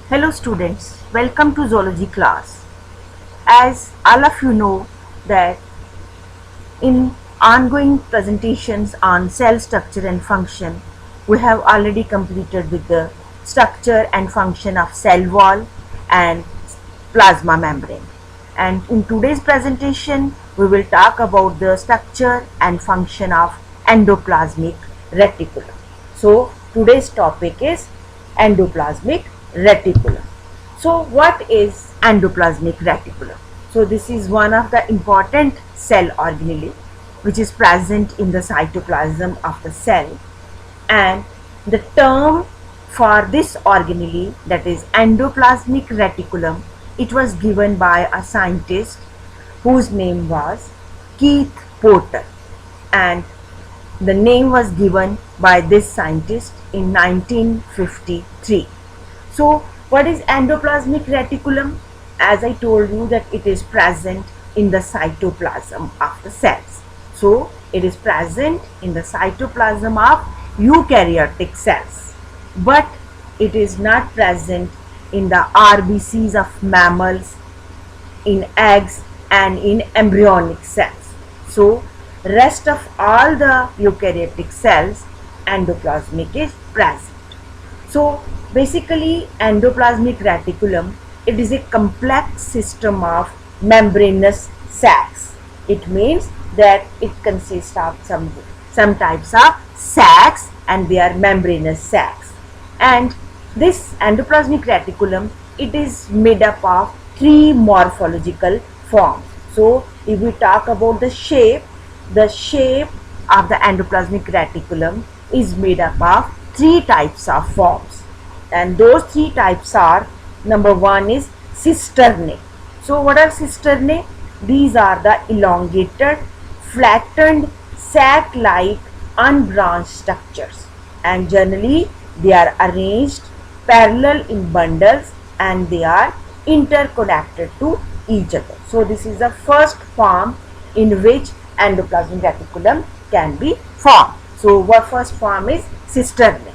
Hello students, welcome to zoology class. As all of you know that in ongoing presentations on cell structure and function, we have already completed with the structure and function of cell wall and plasma membrane. And in today's presentation, we will talk about the structure and function of endoplasmic reticulum. So today's topic is endoplasmic reticulum. So what is endoplasmic reticulum? So this is one of the important cell organelle which is present in the cytoplasm of the cell, and the term for this organelle, that is endoplasmic reticulum, it was given by a scientist whose name was Keith Porter, and the name was given by this scientist in 1953. So what is endoplasmic reticulum? As I told you that it is present in the cytoplasm of the cells. So it is present in the cytoplasm of eukaryotic cells, but it is not present in the RBCs of mammals, in eggs and in embryonic cells. So rest of all the eukaryotic cells, endoplasmic is present. So basically endoplasmic reticulum, it is a complex system of membranous sacs. It means that it consists of some types of sacs, and they are membranous sacs. And this endoplasmic reticulum, it is made up of three morphological forms. So if we talk about the shape of the endoplasmic reticulum is made up of three types of forms, and those three types are: number one is cisternae. So what are cisternae? These are the elongated, flattened, sac-like, unbranched structures, and generally they are arranged parallel in bundles and they are interconnected to each other. So this is the first form in which endoplasmic reticulum can be formed. So what first form is cisternae,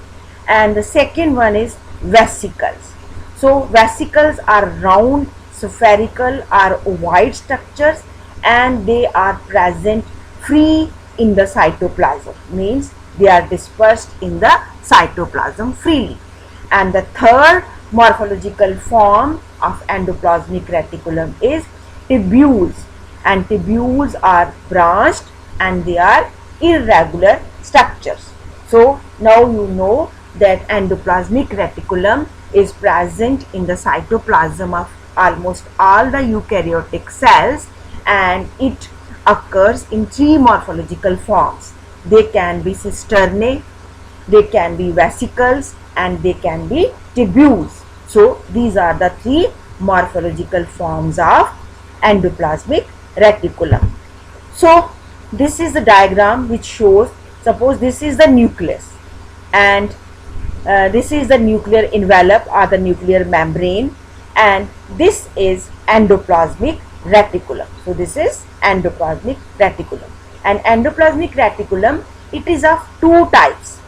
and the second one is vesicles. So vesicles are round, spherical or ovoid structures, and they are present free in the cytoplasm, means they are dispersed in the cytoplasm freely. And the third morphological form of endoplasmic reticulum is tubules, and tubules are branched and they are irregular structures. So now you know that endoplasmic reticulum is present in the cytoplasm of almost all the eukaryotic cells, and it occurs in three morphological forms. They can be cisternae, they can be vesicles, and they can be tubules. So these are the three morphological forms of endoplasmic reticulum. So this is the diagram which shows, suppose this is the nucleus, and this is the nuclear envelope or the nuclear membrane, and this is endoplasmic reticulum. So this is endoplasmic reticulum, and endoplasmic reticulum, it is of two types.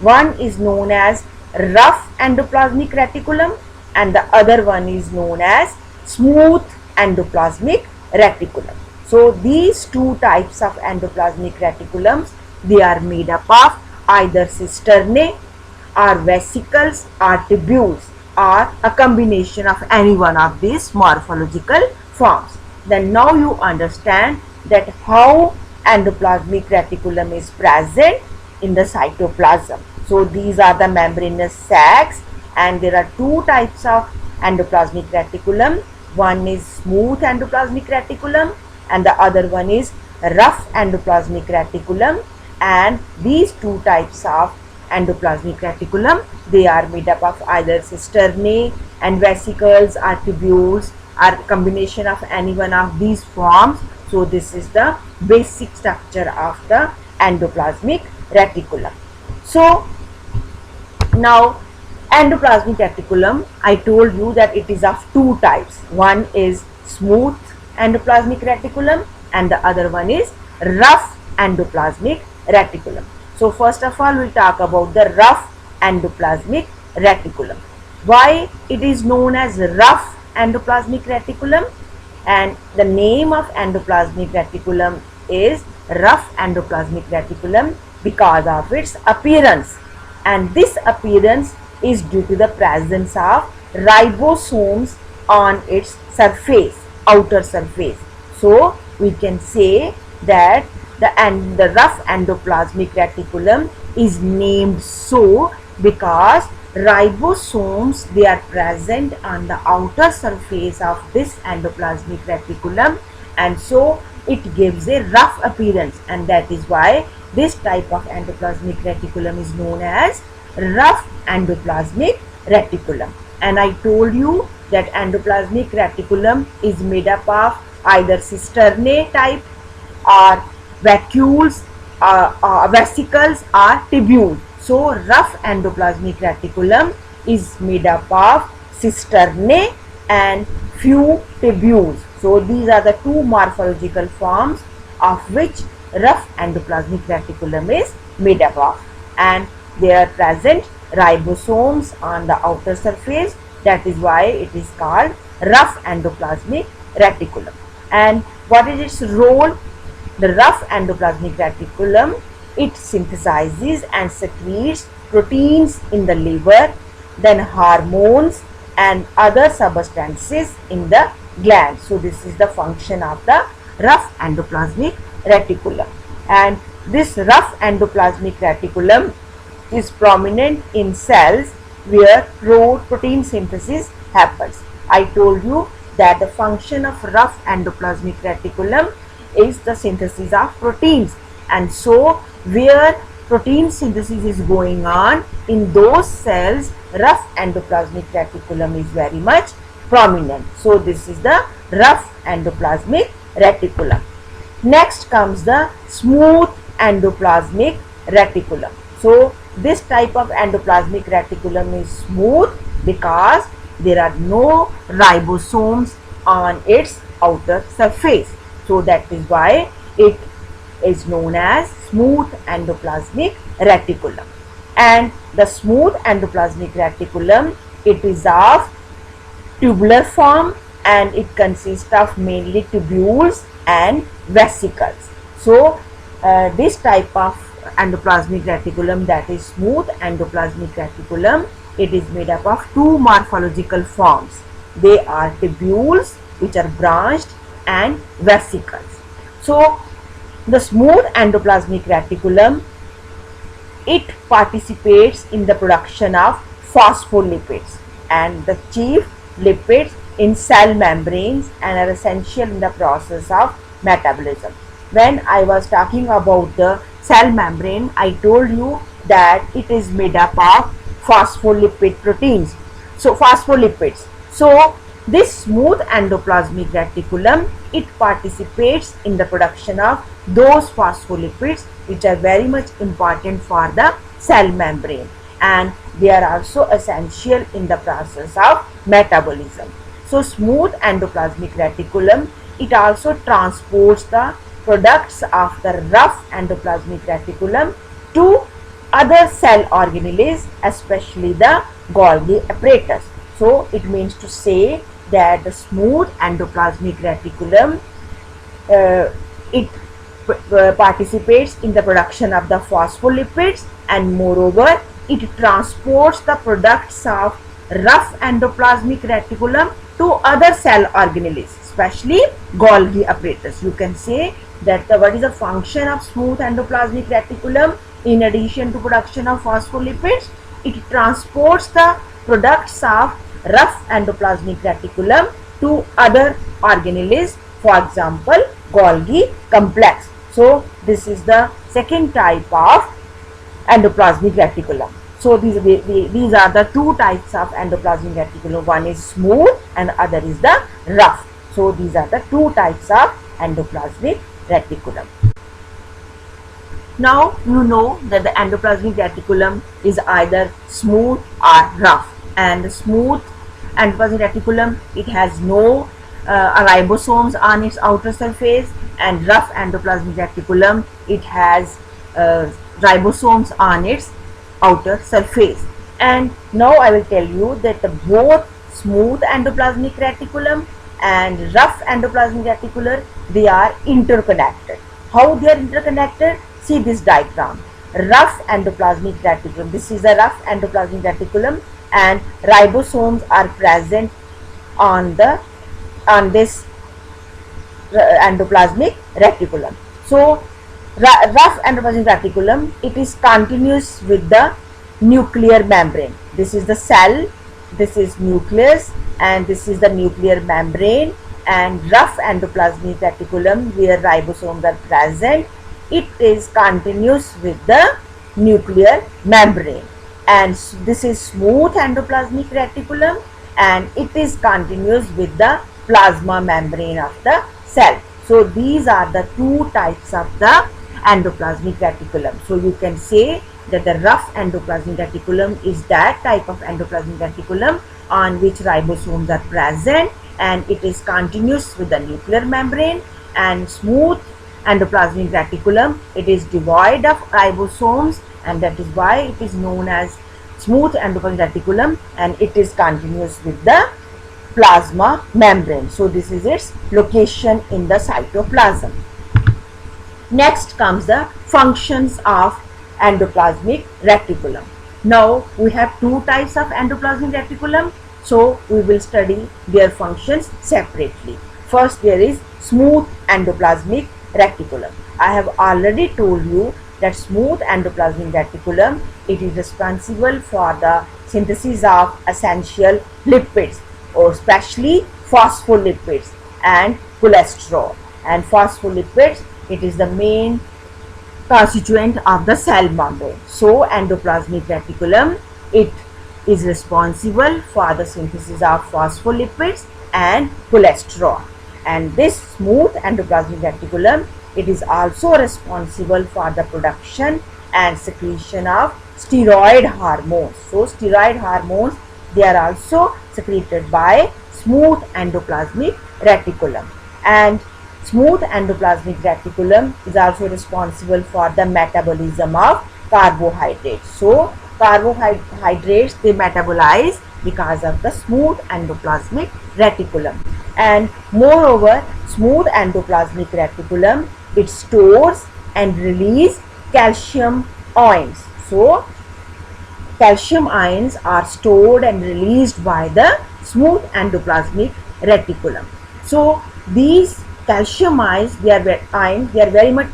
One is known as rough endoplasmic reticulum, and the other one is known as smooth endoplasmic reticulum. So these two types of endoplasmic reticulums, they are made up of either cisternae or vesicles or tubules, or a combination of any one of these morphological forms. Then now you understand that how endoplasmic reticulum is present in the cytoplasm. So these are the membranous sacs, and there are two types of endoplasmic reticulum. One is smooth endoplasmic reticulum and the other one is rough endoplasmic reticulum, and these two types of endoplasmic reticulum, they are made up of either cisternae and vesicles or tubules, or combination of any one of these forms. So this is the basic structure of the endoplasmic reticulum. So now endoplasmic reticulum, I told you that it is of two types. One is smooth endoplasmic reticulum and the other one is rough endoplasmic reticulum. So first of all, we'll talk about the rough endoplasmic reticulum. Why it is known as rough endoplasmic reticulum? And the name of endoplasmic reticulum is rough endoplasmic reticulum because of its appearance, and this appearance is due to the presence of ribosomes on its surface, outer surface. So we can say that the rough endoplasmic reticulum is named so because ribosomes, they are present on the outer surface of this endoplasmic reticulum, and so it gives a rough appearance, and that is why this type of endoplasmic reticulum is known as rough endoplasmic reticulum. And I told you that endoplasmic reticulum is made up of either cisternae type or vacuoles, vesicles or tubules. So rough endoplasmic reticulum is made up of cisternae and few tubules. So these are the two morphological forms of which rough endoplasmic reticulum is made up of, and they are present ribosomes on the outer surface. That is why it is called rough endoplasmic reticulum. And what is its role? The rough endoplasmic reticulum, it synthesizes and secretes proteins in the liver, then hormones and other substances in the glands. So this is the function of the rough endoplasmic reticulum. And this rough endoplasmic reticulum is prominent in cells where protein synthesis happens. I told you that the function of rough endoplasmic reticulum is the synthesis of proteins, and so where protein synthesis is going on in those cells, rough endoplasmic reticulum is very much prominent. So this is the rough endoplasmic reticulum. Next comes the smooth endoplasmic reticulum. So this type of endoplasmic reticulum is smooth because there are no ribosomes on its outer surface. So that is why it is known as smooth endoplasmic reticulum. And the smooth endoplasmic reticulum, it is of tubular form and it consists of mainly tubules and vesicles. So this type of endoplasmic reticulum, that is smooth endoplasmic reticulum, it is made up of two morphological forms. They are tubules which are branched and vesicles. So the smooth endoplasmic reticulum, it participates in the production of phospholipids and the chief lipids in cell membranes and are essential in the process of metabolism. When I was talking about the cell membrane, I told you that it is made up of phospholipid proteins. So phospholipids. So this smooth endoplasmic reticulum, it participates in the production of those phospholipids which are very much important for the cell membrane, and they are also essential in the process of metabolism. So smooth endoplasmic reticulum, it also transports the products of the rough endoplasmic reticulum to other cell organelles, especially the Golgi apparatus. So it means to say that the smooth endoplasmic reticulum, it participates in the production of the phospholipids, and moreover it transports the products of rough endoplasmic reticulum to other cell organelles, especially Golgi apparatus. You can say that what is the function of smooth endoplasmic reticulum in addition to production of phospholipids? It transports the products of rough endoplasmic reticulum to other organelles, for example Golgi complex. So this is the second type of endoplasmic reticulum. So these are the two types of endoplasmic reticulum. One is smooth and other is the rough. So these are the two types of endoplasmic reticulum. Now you know that the endoplasmic reticulum is either smooth or rough, and the smooth endoplasmic reticulum, it has no ribosomes on its outer surface, and rough endoplasmic reticulum, it has ribosomes on its outer surface. And now I will tell you that the both smooth endoplasmic reticulum and rough endoplasmic reticulum, they are interconnected. How they are interconnected? See this diagram. Rough endoplasmic reticulum. This is a rough endoplasmic reticulum, and ribosomes are present on this endoplasmic reticulum. So rough endoplasmic reticulum, it is continuous with the nuclear membrane. This is the cell, this is nucleus, and this is the nuclear membrane. And rough endoplasmic reticulum, where ribosomes are present, it is continuous with the nuclear membrane. And this is smooth endoplasmic reticulum, and it is continuous with the plasma membrane of the cell. So these are the two types of the endoplasmic reticulum. So you can say that the rough endoplasmic reticulum is that type of endoplasmic reticulum on which ribosomes are present, and it is continuous with the nuclear membrane. And smooth endoplasmic reticulum, it is devoid of ribosomes, and that is why it is known as smooth endoplasmic reticulum, and it is continuous with the plasma membrane. So this is its location in the cytoplasm. Next comes the functions of endoplasmic reticulum. Now we have two types of endoplasmic reticulum, so we will study their functions separately. First, there is smooth endoplasmic reticulum. I have already told you that smooth endoplasmic reticulum, it is responsible for the synthesis of essential lipids, or especially phospholipids and cholesterol. And phospholipids, it is the main constituent of the cell membrane. So endoplasmic reticulum, it is responsible for the synthesis of phospholipids and cholesterol. And this smooth endoplasmic reticulum, it is also responsible for the production and secretion of steroid hormones. So steroid hormones, they are also secreted by smooth endoplasmic reticulum. And smooth endoplasmic reticulum is also responsible for the metabolism of carbohydrates. So carbohydrates, they metabolize because of the smooth endoplasmic reticulum. And moreover, smooth endoplasmic reticulum, it stores and releases calcium ions. So calcium ions are stored and released by the smooth endoplasmic reticulum. So these calcium ions, they are very much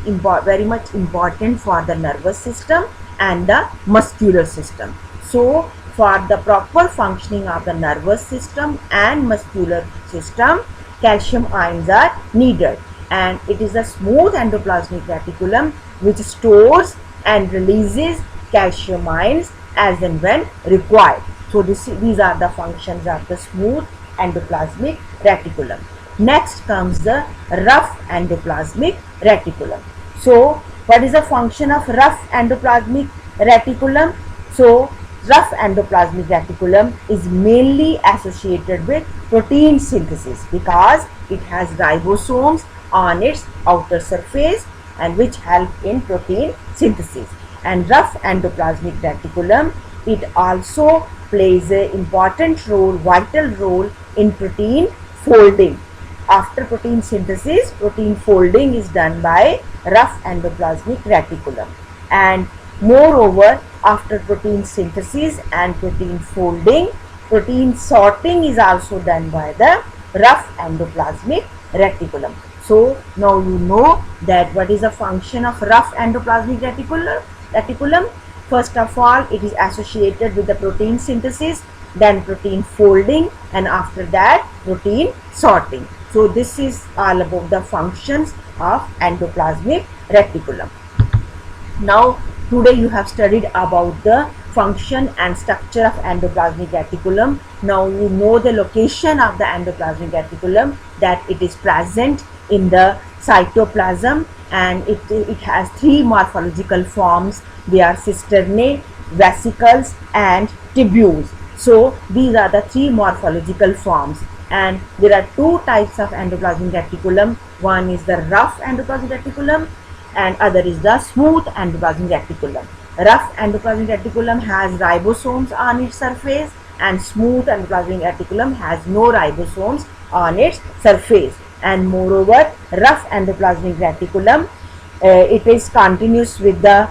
important for the nervous system and the muscular system. So for the proper functioning of the nervous system and muscular system, calcium ions are needed, and it is a smooth endoplasmic reticulum which stores and releases calcium ions as and when required. So these are the functions of the smooth endoplasmic reticulum. Next comes the rough endoplasmic reticulum. So what is the function of rough endoplasmic reticulum? So rough endoplasmic reticulum is mainly associated with protein synthesis because it has ribosomes on its outer surface, and which help in protein synthesis. And rough endoplasmic reticulum, it also plays an important role, vital role in protein folding. After protein synthesis, protein folding is done by rough endoplasmic reticulum. And moreover, after protein synthesis and protein folding, protein sorting is also done by the rough endoplasmic reticulum. So now you know that what is the function of rough endoplasmic reticulum. First of all, it is associated with the protein synthesis, then protein folding, and after that protein sorting. So this is all about the functions of endoplasmic reticulum. Now today you have studied about the function and structure of endoplasmic reticulum. Now you know the location of the endoplasmic reticulum, that it is present in the cytoplasm, and it has three morphological forms. They are cisternae, vesicles, and tubules. So these are the three morphological forms, and there are two types of endoplasmic reticulum. One is the rough endoplasmic reticulum and other is the smooth endoplasmic reticulum. Rough endoplasmic reticulum has ribosomes on its surface, and smooth endoplasmic reticulum has no ribosomes on its surface. And moreover, rough endoplasmic reticulum, it is continuous with the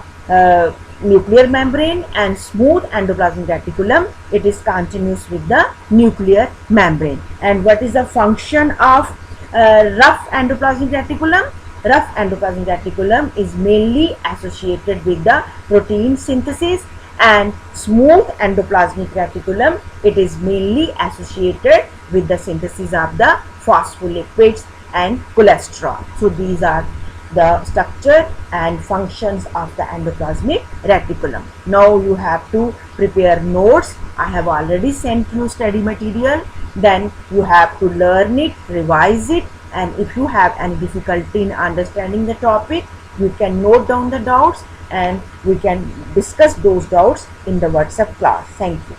nuclear membrane, and smooth endoplasmic reticulum, it is continuous with the nuclear membrane. And what is the function of rough endoplasmic reticulum? Rough endoplasmic reticulum is mainly associated with the protein synthesis, and smooth endoplasmic reticulum, it is mainly associated with the synthesis of the phospholipids and cholesterol. So these are the structure and functions of the endoplasmic reticulum. Now you have to prepare notes. I have already sent you study material. Then you have to learn it, revise it, and if you have any difficulty in understanding the topic, you can note down the doubts and we can discuss those doubts in the WhatsApp class. Thank you.